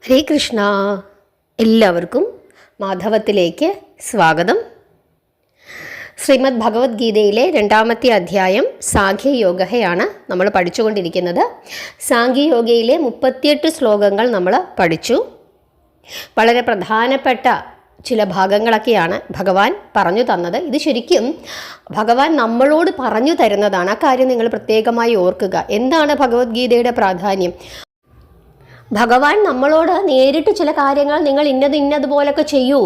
ഹരേ കൃഷ്ണ. എല്ലാവർക്കും മാധവത്തിലേക്ക് സ്വാഗതം. ശ്രീമദ് ഭഗവത്ഗീതയിലെ 2ാമത്തെ അധ്യായം സാഖ്യയോഗയാണ് നമ്മൾ പഠിച്ചുകൊണ്ടിരിക്കുന്നത്. സാഖ്യയോഗയിലെ 38 ശ്ലോകങ്ങൾ നമ്മൾ പഠിച്ചു. വളരെ പ്രധാനപ്പെട്ട ചില ഭാഗങ്ങളൊക്കെയാണ് ഭഗവാൻ പറഞ്ഞു തന്നത്. ഇത് ശരിക്കും ഭഗവാൻ നമ്മളോട് പറഞ്ഞു തരുന്നതാണ്. ആ കാര്യം നിങ്ങൾ പ്രത്യേകമായി ഓർക്കുക. എന്താണ് ഭഗവത്ഗീതയുടെ പ്രാധാന്യം? ഭഗവാൻ നമ്മളോട് നേരിട്ട് ചില കാര്യങ്ങൾ നിങ്ങൾ ഇന്നതുപോലൊക്കെ ചെയ്യൂ,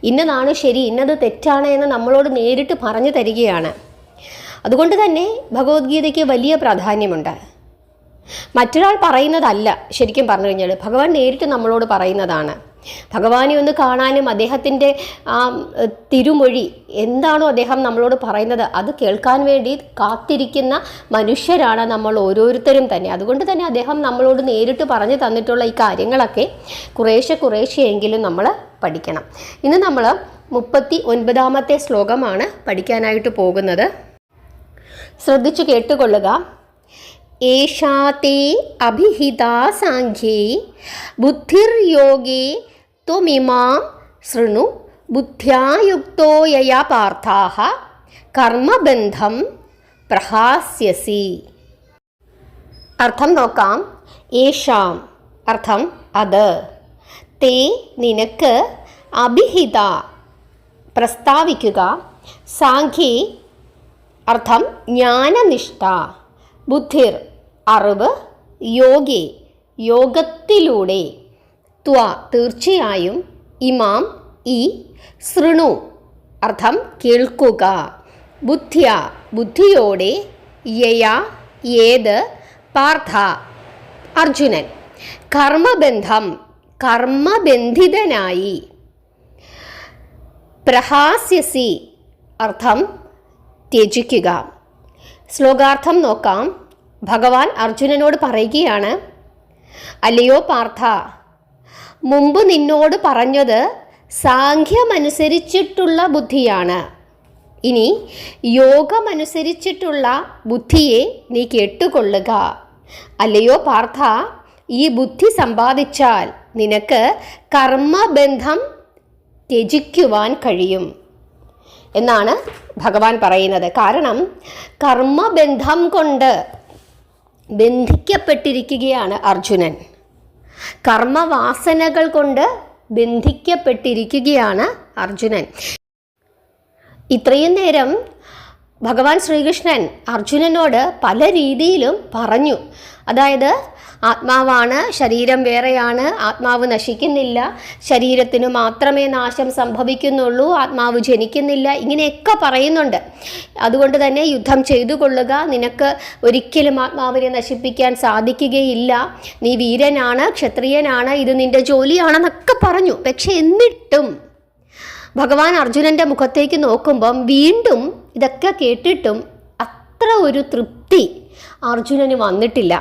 ഇന്നതാണ് ശരി, ഇന്നത് തെറ്റാണ് എന്ന് നമ്മളോട് നേരിട്ട് പറഞ്ഞു തരികയാണ്. അതുകൊണ്ട് തന്നെ ഭഗവത്ഗീതയ്ക്ക് വലിയ പ്രാധാന്യമുണ്ട്. മറ്റൊരാൾ പറയുന്നതല്ല. ശരിക്കും പറഞ്ഞു കഴിഞ്ഞാൽ ഭഗവാൻ നേരിട്ട് നമ്മളോട് പറയുന്നതാണ്. ഭഗവാനെ ഒന്ന് കാണാനും അദ്ദേഹത്തിൻ്റെ ആ തിരുമൊഴി എന്താണോ അദ്ദേഹം നമ്മളോട് പറയുന്നത് അത് കേൾക്കാൻ വേണ്ടി കാത്തിരിക്കുന്ന മനുഷ്യരാണ് നമ്മൾ ഓരോരുത്തരും തന്നെ. അതുകൊണ്ട് തന്നെ അദ്ദേഹം നമ്മളോട് നേരിട്ട് പറഞ്ഞു തന്നിട്ടുള്ള ഈ കാര്യങ്ങളൊക്കെ കുറേശ്ശെയെങ്കിലും നമ്മൾ പഠിക്കണം. ഇന്ന് നമ്മൾ 39ാമത്തെ ശ്ലോകമാണ് പഠിക്കാനായിട്ട് പോകുന്നത്. ശ്രദ്ധിച്ചു കേട്ടുകൊള്ളുക. ഏഷാതേ അഭിഹിതാ സാഖ്യേ ബുദ്ധിർയോഗേ ത്വമിമാം ശൃണു ബുദ്ധ്യായുക്തോ യയാ പാർത്ഥാഃ കർമ്മബന്ധം പ്രഹാസ്യസി. അർത്ഥം നോക്കാം. ഏഷാം അർത്ഥം അത്, തേ നിനക്ക്, അഭിഹിത പ്രസ്താവിക്കുക, സാഖ്യേ അർത്ഥം ജ്ഞാനനിഷ്ഠ, ബുദ്ധിർ അറിവ്, യോഗേ യോഗത്തിലൂടെ, ത്വ തീർച്ചയായും, ഇമാം ഈ, ശൃണു അർത്ഥം കേൾക്കുക, ബുദ്ധ്യ ബുദ്ധിയോടെ, യയാ ഏത്, പാർത്ഥ അർജുനൻ, കർമ്മബന്ധം കർമ്മബന്ധിതനായി, പ്രഹാസ്യസി അർത്ഥം ത്യജിക്കുക. ശ്ലോകാർത്ഥം നോക്കാം. ഭഗവാൻ അർജുനനോട് പറയുകയാണ്, അല്ലയോ പാർത്ഥ, മുമ്പ് നിന്നോട് പറഞ്ഞത് സാഖ്യമനുസരിച്ചിട്ടുള്ള ബുദ്ധിയാണ്. ഇനി യോഗമനുസരിച്ചിട്ടുള്ള ബുദ്ധിയെ നീ കേട്ടുകൊള്ളുക. അല്ലയോ പാർത്ഥ, ഈ ബുദ്ധി സമ്പാദിച്ചാൽ നിനക്ക് കർമ്മബന്ധം ത്യജിക്കുവാൻ കഴിയും എന്നാണ് ഭഗവാൻ പറയുന്നത്. കാരണം കർമ്മബന്ധം കൊണ്ട് ബന്ധിക്കപ്പെട്ടിരിക്കുകയാണ് അർജുനൻ. കർമ്മവാസനകൾ കൊണ്ട് ബന്ധിക്കപ്പെട്ടിരിക്കുകയാണ് അർജുനൻ. ഇത്രയും നേരം ഭഗവാൻ ശ്രീകൃഷ്ണൻ അർജുനനോട് പല രീതിയിലും പറഞ്ഞു. അതായത് ആത്മാവാണ്, ശരീരം വേറെയാണ്, ആത്മാവ് നശിക്കുന്നില്ല, ശരീരത്തിന് മാത്രമേ നാശം സംഭവിക്കുന്നുള്ളൂ, ആത്മാവ് ജനിക്കുന്നില്ല, ഇങ്ങനെയൊക്കെ പറയുന്നുണ്ട്. അതുകൊണ്ട് തന്നെ യുദ്ധം ചെയ്തു കൊള്ളുക, നിനക്ക് ഒരിക്കലും ആത്മാവിനെ നശിപ്പിക്കാൻ സാധിക്കുകയില്ല, നീ വീരനാണ്, ക്ഷത്രിയനാണ്, ഇത് നിൻ്റെ ജോലിയാണെന്നൊക്കെ പറഞ്ഞു. പക്ഷെ എന്നിട്ടും ഭഗവാൻ അർജുനൻ്റെ മുഖത്തേക്ക് നോക്കുമ്പം വീണ്ടും ഇതൊക്കെ കേട്ടിട്ടും അത്ര ഒരു തൃപ്തി അർജുനന് വന്നിട്ടില്ല.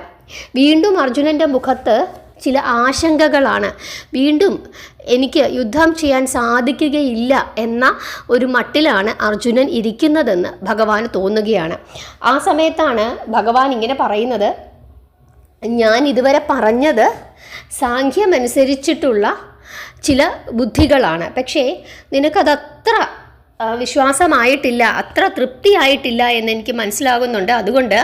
വീണ്ടും അർജുനൻ്റെ മുഖത്ത് ചില ആശങ്കകളാണ്. വീണ്ടും എനിക്ക് യുദ്ധം ചെയ്യാൻ സാധിക്കുകയില്ല എന്ന ഒരു മട്ടിലാണ് അർജുനൻ ഇരിക്കുന്നതെന്ന് ഭഗവാൻ തോന്നുകയാണ്. ആ സമയത്താണ് ഭഗവാൻ ഇങ്ങനെ പറയുന്നത്, ഞാൻ ഇതുവരെ പറഞ്ഞത് സാഖ്യമനുസരിച്ചിട്ടുള്ള ചില ബുദ്ധികളാണ്, പക്ഷേ നിനക്കതത്ര വിശ്വാസമായിട്ടില്ല, അത്ര തൃപ്തിയായിട്ടില്ല എന്നെനിക്ക് മനസ്സിലാകുന്നുണ്ട്. അതുകൊണ്ട്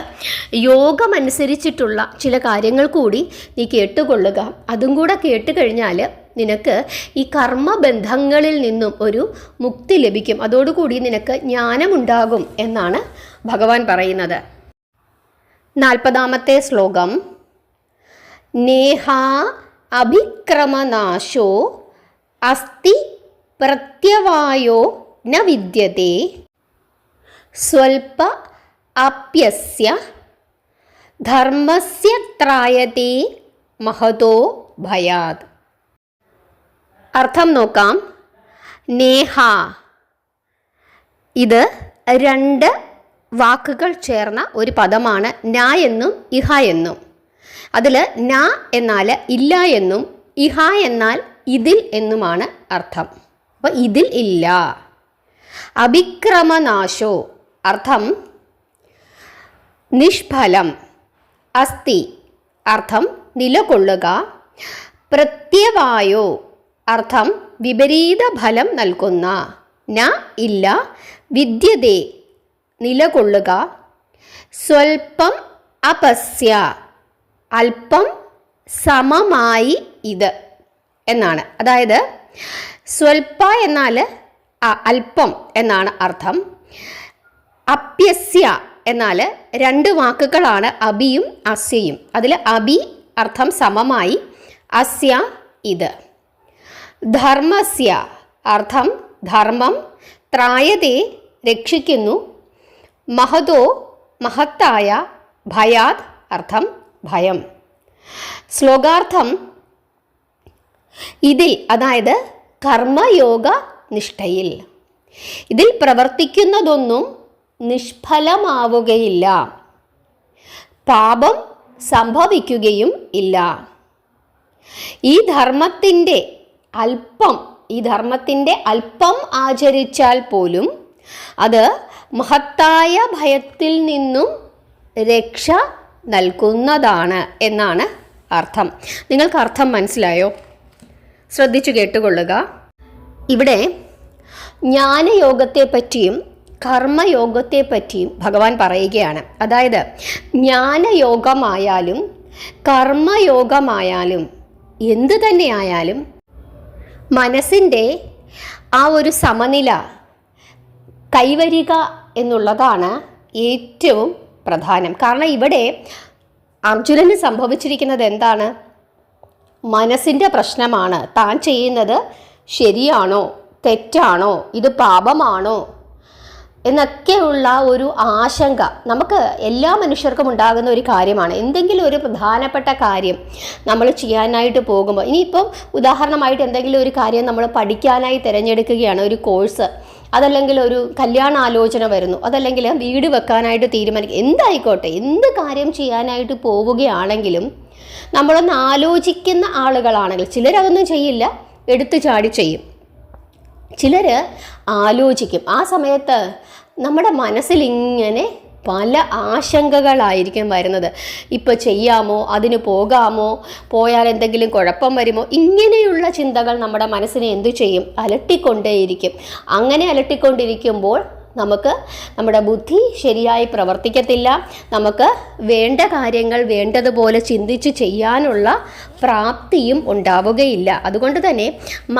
യോഗമനുസരിച്ചിട്ടുള്ള ചില കാര്യങ്ങൾ കൂടി നീ കേട്ടുകൊള്ളുക. അതും കൂടെ കേട്ട് കഴിഞ്ഞാൽ നിനക്ക് ഈ കർമ്മബന്ധങ്ങളിൽ നിന്നും ഒരു മുക്തി ലഭിക്കും. അതോടുകൂടി നിനക്ക് ജ്ഞാനമുണ്ടാകും എന്നാണ് ഭഗവാൻ പറയുന്നത്. 40ാമത്തെ ശ്ലോകം. നേഹാ അഭിക്രമനാശോ അസ്തി പ്രത്യവായോ ന വിദ്യത്തെ സ്വൽപ അപ്യസ്യ ധർമ്മസ്യ ത്രായത്തെ മഹതോ ഭയാത്. അർത്ഥം നോക്കാം. നേഹ, ഇത് 2 വാക്കുകൾ ചേർന്ന ഒരു പദമാണ്. ന എന്നും ഇഹ എന്നും. അതിൽ ന എന്നാൽ ഇല്ല എന്നും ഇഹ എന്നാൽ ഇതിൽ എന്നുമാണ് അർത്ഥം. അപ്പോൾ ഇതിൽ ഇല്ല. അഭിക്രമനാശോ അർത്ഥം നിഷ്ഫലം. അസ്തി അർത്ഥം നിലകൊള്ളുക. പ്രത്യവായോ അർത്ഥം വിപരീത ഫലം നൽകുന്ന. ന ഇല്ല, വിദ്യതേ നിലകൊള്ളുക, സ്വൽപ്പം അപസ്യ അല്പം സമമായി ഇത് എന്നാണ്. അതായത് സ്വൽപ്പ എന്നാൽ അല്പം എന്നാണ് അർത്ഥം. അപ്യസ്യ എന്നാൽ രണ്ട് വാക്കുകളാണ് അബിയും അസ്യയും. അതിൽ അബി അർത്ഥം സമമായി, അസ്യ ഇത്. ധർമ്മസ്യ അർത്ഥം ധർമ്മം, ത്രായതേ രക്ഷിക്കുന്നു, മഹതോ മഹത്തായ, ഭയാത് അർത്ഥം ഭയം. ശ്ലോകാർത്ഥം ഇതിൽ, അതായത് കർമ്മയോഗ നിഷ്ഠയിൽ, ഇതിൽ പ്രവർത്തിക്കുന്നതൊന്നും നിഷ്ഫലമാവുകയില്ല, പാപം സംഭവിക്കുകയും ഇല്ല. ഈ ധർമ്മത്തിൻ്റെ അല്പം ആചരിച്ചാൽ പോലും അത് മഹത്തായ ഭയത്തിൽ നിന്നും രക്ഷ നൽകുന്നതാണ് എന്നാണ് അർത്ഥം. നിങ്ങൾക്ക് അർത്ഥം മനസ്സിലായോ? ശ്രദ്ധിച്ചു കേട്ടുകൊള്ളുക. ഇവിടെ ജ്ഞാനയോഗത്തെപ്പറ്റിയും കർമ്മയോഗത്തെപ്പറ്റിയും ഭഗവാൻ പറയുകയാണ്. അതായത് ജ്ഞാനയോഗമായാലും കർമ്മയോഗമായാലും എന്തു തന്നെയായാലും മനസ്സിൻ്റെ ആ ഒരു സമനില കൈവരിക എന്നുള്ളതാണ് ഏറ്റവും പ്രധാനം. കാരണം ഇവിടെ അർജുനന് സംഭവിച്ചിരിക്കുന്നത് എന്താണ്? മനസ്സിൻ്റെ പ്രശ്നമാണ്. താൻ ചെയ്യുന്നത് ശരിയാണോ തെറ്റാണോ, ഇത് പാപമാണോ എന്നൊക്കെയുള്ള ഒരു ആശങ്ക നമുക്ക് എല്ലാ മനുഷ്യർക്കും ഉണ്ടാകുന്ന ഒരു കാര്യമാണ്. എന്തെങ്കിലും ഒരു പ്രധാനപ്പെട്ട കാര്യം നമ്മൾ ചെയ്യാനായിട്ട് പോകുമ്പോൾ, ഇനിയിപ്പം ഉദാഹരണമായിട്ട് എന്തെങ്കിലും ഒരു കാര്യം നമ്മൾ പഠിക്കാനായി തിരഞ്ഞെടുക്കുകയാണ്, ഒരു കോഴ്സ്, അതല്ലെങ്കിൽ ഒരു കല്യാണ ആലോചന വരുന്നു, അതല്ലെങ്കിൽ വീട് വെക്കാനായിട്ട് തീരുമാനിക്കുക, എന്തായിക്കോട്ടെ, എന്ത് കാര്യം ചെയ്യാനായിട്ട് പോവുകയാണെങ്കിലും നമ്മളൊന്ന് ആലോചിക്കുന്ന ആളുകളാണെങ്കിൽ ചിലരതൊന്നും ചെയ്യില്ല, എടുത്തു ചാടി ചെയ്യും. ചിലർ ആലോചിക്കും. ആ സമയത്ത് നമ്മുടെ മനസ്സിലിങ്ങനെ പല ആശങ്കകളായിരിക്കും വരുന്നത്. ഇപ്പോൾ ചെയ്യാമോ, അതിന് പോകാമോ, പോയാൽ എന്തെങ്കിലും കുഴപ്പം വരുമോ, ഇങ്ങനെയുള്ള ചിന്തകൾ നമ്മുടെ മനസ്സിനെ എന്തു ചെയ്യും? അലട്ടിക്കൊണ്ടേയിരിക്കും. അങ്ങനെ അലട്ടിക്കൊണ്ടിരിക്കുമ്പോൾ നമുക്ക് നമ്മുടെ ബുദ്ധി ശരിയായി പ്രവർത്തിക്കത്തില്ല. നമുക്ക് വേണ്ട കാര്യങ്ങൾ വേണ്ടതുപോലെ ചിന്തിച്ച് ചെയ്യാനുള്ള പ്രാപ്തിയും ഉണ്ടാവുകയില്ല. അതുകൊണ്ട് തന്നെ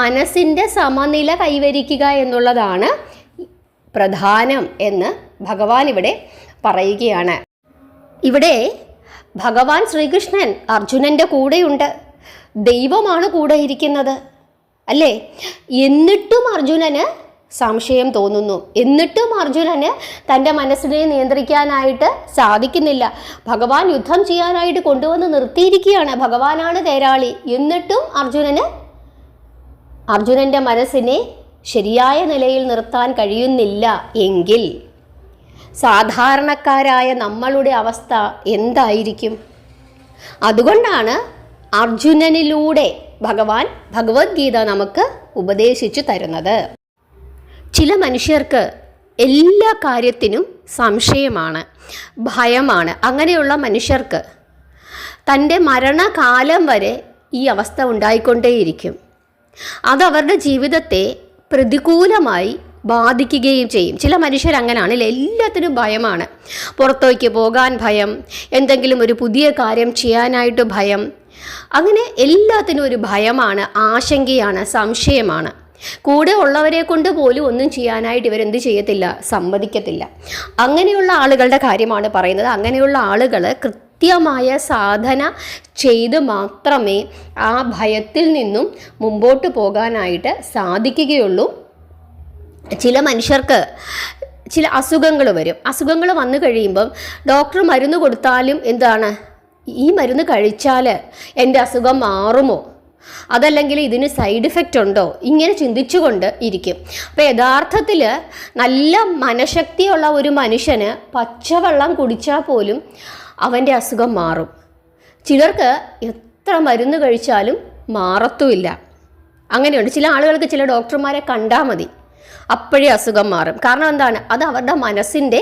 മനസ്സിൻ്റെ സമനില കൈവരിക്കുക എന്നുള്ളതാണ് പ്രധാനം എന്ന് ഭഗവാൻ ഇവിടെ പറയുകയാണ്. ഇവിടെ ഭഗവാൻ ശ്രീകൃഷ്ണൻ അർജുനൻ്റെ കൂടെയുണ്ട്, ദൈവമാണ് കൂടെ ഇരിക്കുന്നത്, അല്ലേ? എന്നിട്ടും അർജുനന് സംശയം തോന്നുന്നു. എന്നിട്ടും അർജുനന് തൻ്റെ മനസ്സിനെ നിയന്ത്രിക്കാനായിട്ട് സാധിക്കുന്നില്ല. ഭഗവാൻ യുദ്ധം ചെയ്യാനായിട്ട് കൊണ്ടുവന്ന് നിർത്തിയിരിക്കുകയാണ്, ഭഗവാനാണ് തേരാളി. എന്നിട്ടും അർജുനൻ്റെ മനസ്സിനെ ശരിയായ നിലയിൽ നിർത്താൻ കഴിയുന്നില്ല എങ്കിൽ സാധാരണക്കാരായ നമ്മളുടെ അവസ്ഥ എന്തായിരിക്കും? അതുകൊണ്ടാണ് അർജുനനിലൂടെ ഭഗവാൻ ഭഗവത്ഗീത നമുക്ക് ഉപദേശിച്ചു തരുന്നത്. ചില മനുഷ്യർക്ക് എല്ലാ കാര്യത്തിനും സംശയമാണ്, ഭയമാണ്. അങ്ങനെയുള്ള മനുഷ്യർക്ക് തൻ്റെ മരണകാലം വരെ ഈ അവസ്ഥ ഉണ്ടായിക്കൊണ്ടേയിരിക്കും. അതവരുടെ ജീവിതത്തെ പ്രതികൂലമായി ബാധിക്കുകയും ചെയ്യും. ചില മനുഷ്യരങ്ങനെയാണ്, എല്ലാത്തിനും ഭയമാണ്. പുറത്തേക്ക് പോകാൻ ഭയം, എന്തെങ്കിലും ഒരു പുതിയ കാര്യം ചെയ്യാനായിട്ട് ഭയം, അങ്ങനെ എല്ലാത്തിനും ഒരു ഭയമാണ്, ആശങ്കയാണ്, സംശയമാണ്. കൂടെ ഉള്ളവരെ കൊണ്ട് പോലും ഒന്നും ചെയ്യാനായിട്ട് ഇവരെന്ത് ചെയ്യത്തില്ല, സമ്മതിക്കത്തില്ല. അങ്ങനെയുള്ള ആളുകളുടെ കാര്യമാണ് പറയുന്നത്. അങ്ങനെയുള്ള ആളുകൾ കൃത്യമായ സാധന ചെയ്ത് മാത്രമേ ആ ഭയത്തിൽ നിന്നും മുമ്പോട്ട് പോകാനായിട്ട് സാധിക്കുകയുള്ളൂ. ചില മനുഷ്യർക്ക് ചില അസുഖങ്ങൾ വരും. അസുഖങ്ങൾ വന്നു കഴിയുമ്പം ഡോക്ടർ മരുന്ന് കൊടുത്താലും എന്താണ്, ഈ മരുന്ന് കഴിച്ചാൽ എൻ്റെ അസുഖം മാറുമോ, അതല്ലെങ്കിൽ ഇതിന് സൈഡ് ഇഫക്റ്റ് ഉണ്ടോ, ഇങ്ങനെ ചിന്തിച്ചുകൊണ്ട് ഇരിക്കും. അപ്പോൾ യഥാർത്ഥത്തിൽ നല്ല മനഃശക്തിയുള്ള ഒരു മനുഷ്യന് പച്ചവെള്ളം കുടിച്ചാൽ പോലും അവൻ്റെ അസുഖം മാറും. ചിലർക്ക് എത്ര മരുന്ന് കഴിച്ചാലും മാറത്തുമില്ല. അങ്ങനെയുണ്ട്. ചില ആളുകൾക്ക് ചില ഡോക്ടർമാരെ കണ്ടാൽ മതി, അപ്പോഴേ അസുഖം മാറും. കാരണം എന്താണ്? അത് അവരുടെ മനസ്സിൻ്റെ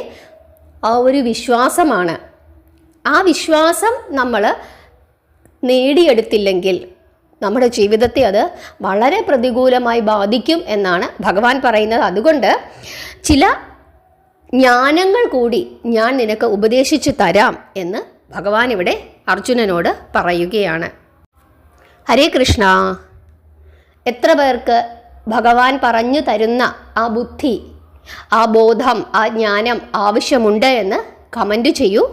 ആ ഒരു വിശ്വാസമാണ്. ആ വിശ്വാസം നമ്മൾ നേടിയെടുത്തില്ലെങ്കിൽ, നമ്മുടെ ജീവിതത്തെ അത് വളരെ പ്രതികൂലമായി ബാധിക്കും എന്നാണ് ഭഗവാൻ പറയുന്നത്. അതുകൊണ്ട് ചില ജ്ഞാനങ്ങൾ കൂടി ഞാൻ നിനക്ക് ഉപദേശിച്ചു തരാം എന്ന് ഭഗവാൻ ഇവിടെ അർജുനനോട് പറയുകയാണ്. ഹരേ കൃഷ്ണ. എത്ര പേർക്ക് ഭഗവാൻ പറഞ്ഞു തരുന്ന ആ ബുദ്ധി, ആ ബോധം, ആ ജ്ഞാനം ആവശ്യമുണ്ട് എന്ന് കമൻറ്റ് ചെയ്യൂ.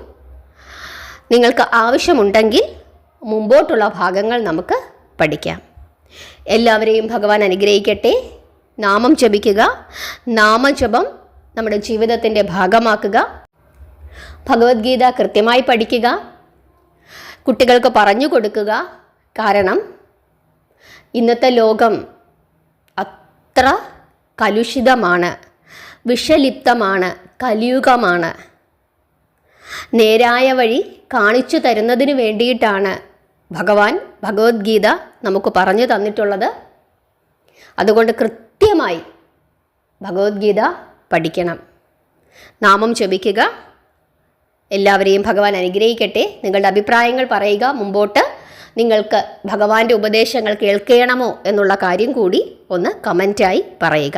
നിങ്ങൾക്ക് ആവശ്യമുണ്ടെങ്കിൽ മുമ്പോട്ടുള്ള ഭാഗങ്ങൾ നമുക്ക് പഠിക്കാം. എല്ലാവരെയും ഭഗവാൻ അനുഗ്രഹിക്കട്ടെ. നാമം ജപിക്കുക, നാമജപം നമ്മുടെ ജീവിതത്തിൻ്റെ ഭാഗമാക്കുക, ഭഗവത്ഗീത കൃത്യമായി പഠിക്കുക, കുട്ടികൾക്ക് പറഞ്ഞു കൊടുക്കുക. കാരണം ഇന്നത്തെ ലോകം അത്ര കലുഷിതമാണ്, വിഷലിപ്തമാണ്, കലിയുഗമാണ്. നേരായ വഴി കാണിച്ചു തരുന്നതിന് വേണ്ടിയിട്ടാണ് ഭഗവാൻ ഭഗവത്ഗീത നമുക്ക് പറഞ്ഞു തന്നിട്ടുള്ളത്. അതുകൊണ്ട് കൃത്യമായി ഭഗവത്ഗീത പഠിക്കണം, നാമം ജപിക്കുക. എല്ലാവരെയും ഭഗവാൻ അനുഗ്രഹിക്കട്ടെ. നിങ്ങളുടെ അഭിപ്രായങ്ങൾ പറയുക. മുമ്പോട്ട് നിങ്ങൾക്ക് ഭഗവാന്റെ ഉപദേശങ്ങൾ കേൾക്കണമോ എന്നുള്ള കാര്യം കൂടി ഒന്ന് കമൻറ്റായി പറയുക.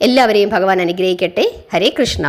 എല്ലാവരെയും ഭഗവാൻ അനുഗ്രഹിക്കട്ടെ. ഹരേ കൃഷ്ണ.